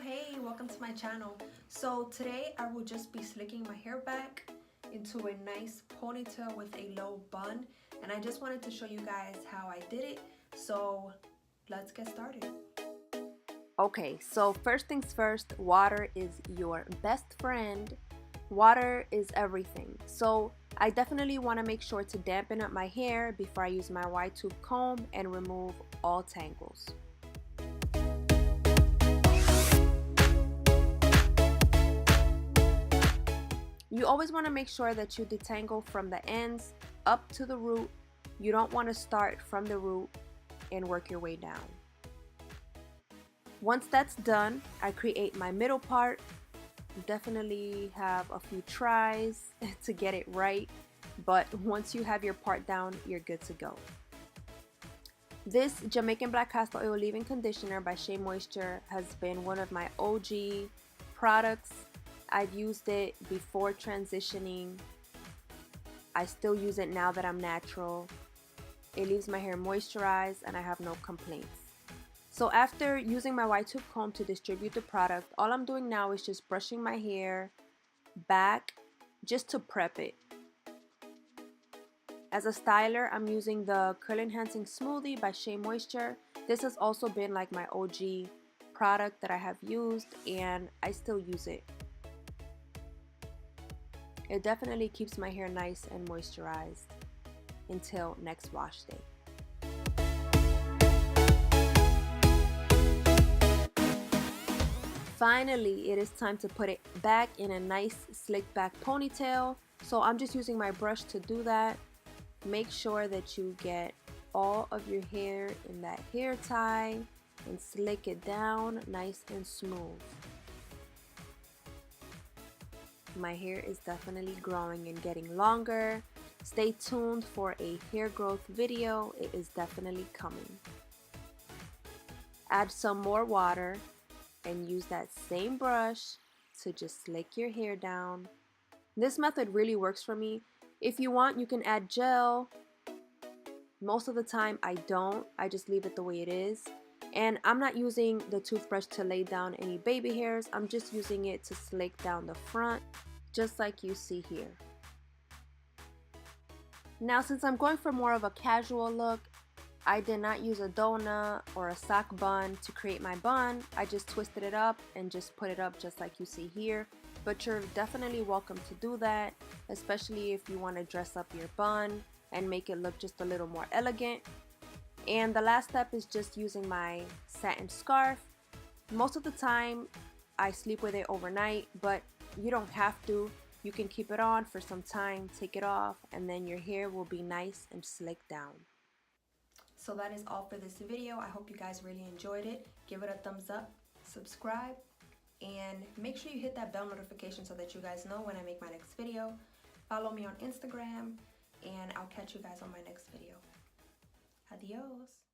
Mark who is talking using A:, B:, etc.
A: Hey, welcome to my channel. So today I will just be slicking my hair back into a nice ponytail with a low bun, and I just wanted to show you guys how I did it. So let's get started.
B: Okay, so first things first, water is your best friend. Water is everything. So I definitely want to make sure to dampen up my hair before I use my wide tooth comb and remove all tangles. You always want to make sure that you detangle from the ends up to the root. You don't want to start from the root and work your way down. Once that's done, I create my middle part. Definitely have a few tries to get it right, but once you have your part down, you're good to go. This Jamaican Black Castor Oil Leave-In Conditioner by Shea Moisture has been one of my OG products. I've used it before transitioning. I still use it now that I'm natural. It leaves my hair moisturized and I have no complaints. So after using my wide tooth comb to distribute the product, all I'm doing now is just brushing my hair back just to prep it. As a styler, I'm using the Curl Enhancing Smoothie by Shea Moisture. This has also been like my OG product that I have used and I still use it. It definitely keeps my hair nice and moisturized until next wash day. Finally, it is time to put it back in a nice slick back ponytail. So I'm just using my brush to do that. Make sure that you get all of your hair in that hair tie and slick it down nice and smooth. My hair is definitely growing and getting longer. Stay tuned for a hair growth video. It is definitely coming. Add some more water and use that same brush to just slick your hair down. This method really works for me. If you want, you can add gel. Most of the time I don't. I just leave it the way it is. And I'm not using the toothbrush to lay down any baby hairs. I'm just using it to slick down the front, just like you see here. Now, since I'm going for more of a casual look, I did not use a donut or a sock bun to create my bun. I just twisted it up and just put it up just like you see here. But you're definitely welcome to do that, especially if you want to dress up your bun and make it look just a little more elegant. And the last step is just using my satin scarf. Most of the time I sleep with it overnight, but you don't have to. You can keep it on for some time, take it off, and then your hair will be nice and slicked down.
A: So that is all for this video. I hope you guys really enjoyed it. Give it a thumbs up, subscribe, and make sure you hit that bell notification so that you guys know when I make my next video. Follow me on Instagram, and I'll catch you guys on my next video. Adios.